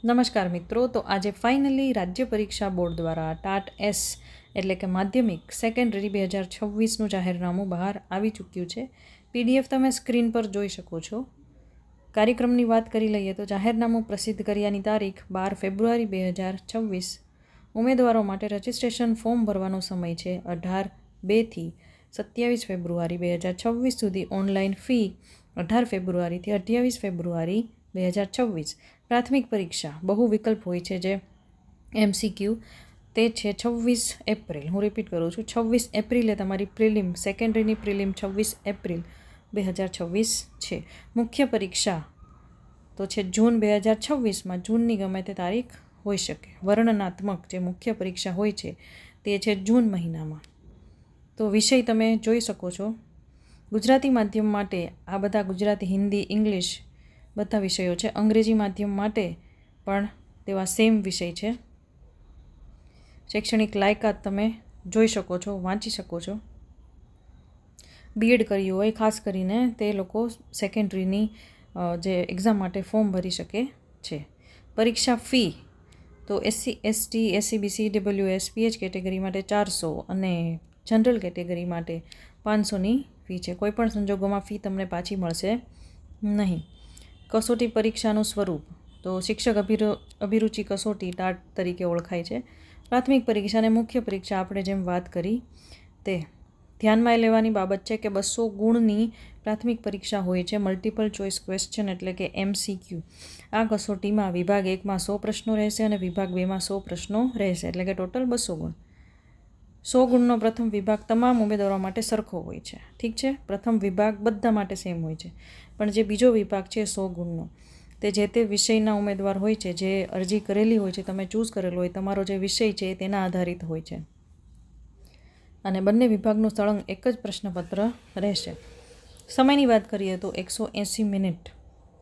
નમસ્કાર મિત્રો, તો આજે ફાઇનલી રાજ્ય પરીક્ષા બોર્ડ દ્વારા ટાટ એસ એટલે કે માધ્યમિક સેકન્ડરી 2026નું જાહેરનામું બહાર આવી ચૂક્યું છે. પીડીએફ તમે સ્ક્રીન પર જોઈ શકો છો. કાર્યક્રમની વાત કરી લઈએ તો જાહેરનામું પ્રસિદ્ધ કર્યાની તારીખ 12 ફેબ્રુઆરી 2026. ઉમેદવારો માટે રજિસ્ટ્રેશન ફોર્મ ભરવાનો સમય છે 18/2 થી 27 ફેબ્રુઆરી 2026 સુધી. ઓનલાઈન ફી 18 ફેબ્રુઆરીથી 28 ફેબ્રુઆરી 2026. પ્રાથમિક પરીક્ષા બહુ વિકલ્પ હોય છે જે MCQ તે છે 26 એપ્રિલ. હું રિપીટ કરું છું, 26 એપ્રિલે તમારી પ્રિલિમ સેકન્ડરીની પ્રિલિમ 26 એપ્રિલ 2026 છે. મુખ્ય પરીક્ષા તો છે જૂન 2026માં. જૂનની ગમે તે તારીખ હોઈ શકે. વર્ણનાત્મક જે મુખ્ય પરીક્ષા હોય છે તે છે જૂન મહિનામાં. તો વિષય તમે જોઈ શકો છો. ગુજરાતી માધ્યમ માટે આ બધા ગુજરાતી, હિન્દી, ઇંગ્લિશ બધા વિષયો છે. અંગ્રેજી માધ્યમ માટે પણ તેવા સેમ વિષય છે. શૈક્ષણિક લાયકાત તમે જોઈ શકો છો, વાંચી શકો છો. બીએડ કર્યું હોય ખાસ કરીને તે લોકો સેકન્ડરીની જે એક્ઝામ માટે ફોર્મ ભરી શકે છે. પરીક્ષા ફી તો SC ST SC BC EWS PH category માટે 400 અને જનરલ કેટેગરી માટે 500ની ફી છે. કોઈપણ સંજોગોમાં ફી તમને પાછી મળશે નહીં. કસોટી પરીક્ષાનું સ્વરૂપ તો શિક્ષક અભિરુચિ કસોટી ટાટ તરીકે ઓળખાય છે. પ્રાથમિક પરીક્ષા અને મુખ્ય પરીક્ષા આપણે જેમ વાત કરી તે ધ્યાનમાં લેવાની બાબત છે કે 200 ગુણની પ્રાથમિક પરીક્ષા હોય છે. મલ્ટિપલ ચોઇસ ક્વેશ્ચન એટલે કે MCQ. આ કસોટીમાં વિભાગ 1માં 100 પ્રશ્નો રહેશે અને વિભાગ 2માં 100 પ્રશ્નો રહેશે, એટલે કે ટોટલ 200 ગુણ. 100 ગુણનો પ્રથમ વિભાગ તમામ ઉમેદવારો માટે સરખો હોય છે. ઠીક છે, પ્રથમ વિભાગ બધા માટે સેમ હોય છે. પણ જે બીજો વિભાગ છે 100 ગુણનો, તે જે તે વિષયના ઉમેદવાર હોય છે, જે અરજી કરેલી હોય છે, તમે ચૂઝ કરેલો હોય, તમારો જે વિષય છે તેના આધારિત હોય છે. અને બંને વિભાગનું સળંગ એક જ પ્રશ્નપત્ર રહેશે. સમયની વાત કરીએ તો 180 મિનિટ.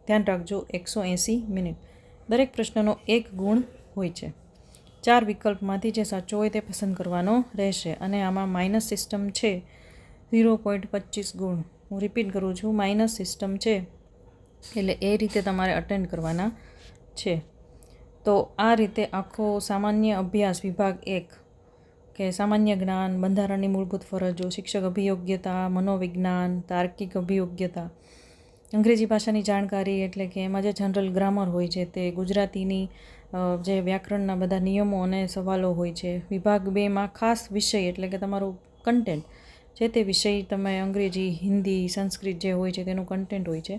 ધ્યાન રાખજો, 180 મિનિટ. દરેક પ્રશ્નનો 1 ગુણ હોય છે. 4 વિકલ્પમાંથી જે સાચો હોય તે પસંદ કરવાનો રહેશે. અને આમાં માઇનસ સિસ્ટમ છે 0.25 ગુણ. હું રિપીટ કરું છું, માઇનસ સિસ્ટમ છે, એટલે એ રીતે તમારે અટેન્ડ કરવાના છે. તો આ રીતે આખો સામાન્ય અભ્યાસ વિભાગ 1 કે સામાન્ય જ્ઞાન, બંધારણની મૂળભૂત ફરજો, શિક્ષક અભિયોગ્યતા, મનોવિજ્ઞાન, તાર્કિક અભિયોગ્યતા, અંગ્રેજી ભાષાની જાણકારી એટલે કે એમાં જે જનરલ ગ્રામર હોય છે તે, ગુજરાતીની જે વ્યાકરણના બધા નિયમો અને સવાલો હોય છે. વિભાગ 2માં ખાસ વિષય એટલે કે તમારું કન્ટેન્ટ, જે તે વિષય તમે અંગ્રેજી, હિન્દી, સંસ્કૃત જે હોય છે તેનું કન્ટેન્ટ હોય છે.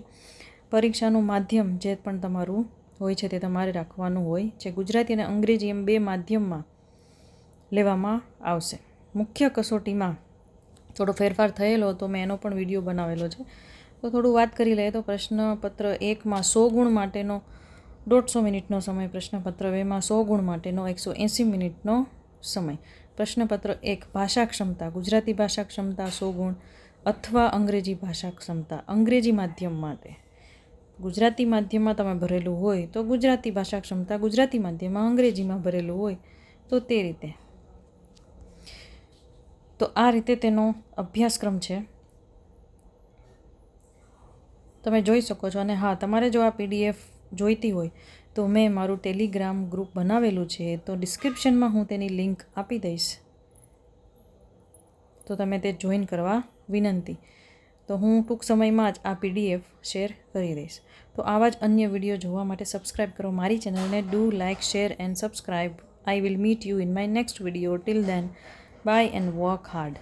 પરીક્ષાનું માધ્યમ જે પણ તમારું હોય છે તે તમારે રાખવાનું હોય છે. ગુજરાતી અને અંગ્રેજી એમ 2 માધ્યમમાં લેવામાં આવશે. મુખ્ય કસોટીમાં થોડો ફેરફાર થયેલો તો મેં એનો પણ વિડીયો બનાવેલો છે. તો થોડું વાત કરી લઈએ તો પ્રશ્નપત્ર 1માં 100 ગુણ માટેનો 150 મિનિટનો સમય, પ્રશ્નપત્ર 2માં 100 ગુણ માટેનો 180 મિનિટનો સમય. પ્રશ્નપત્ર 1 ભાષા ક્ષમતા, ગુજરાતી ભાષા ક્ષમતા 100 ગુણ અથવા અંગ્રેજી ભાષા ક્ષમતા. અંગ્રેજી માધ્યમ માટે ગુજરાતી માધ્યમમાં તમે ભરેલું હોય તો ગુજરાતી ભાષા ક્ષમતા, ગુજરાતી માધ્યમમાં અંગ્રેજીમાં ભરેલું હોય તો તે રીતે. તો આ રીતે તેનો અભ્યાસક્રમ છે, તમે જોઈ શકો છો. અને હા, તમારે જો આ PDF જોઈતી હોય તો મેં મારું ટેલિગ્રામ ગ્રુપ બનાવેલું છે, તો ડિસ્ક્રિપ્શનમાં હું તેની લિંક આપી દઈશ, તો તમે તે જોઈન કરવા વિનંતી. તો હું ટૂંક સમયમાં જ આ PDF શેર કરી દઈશ. તો આવા જ અન્ય વિડીયો જોવા માટે સબસ્ક્રાઈબ કરો મારી ચેનલને. Do like, share and subscribe. I will meet you in my next video. Till then, bye and work hard.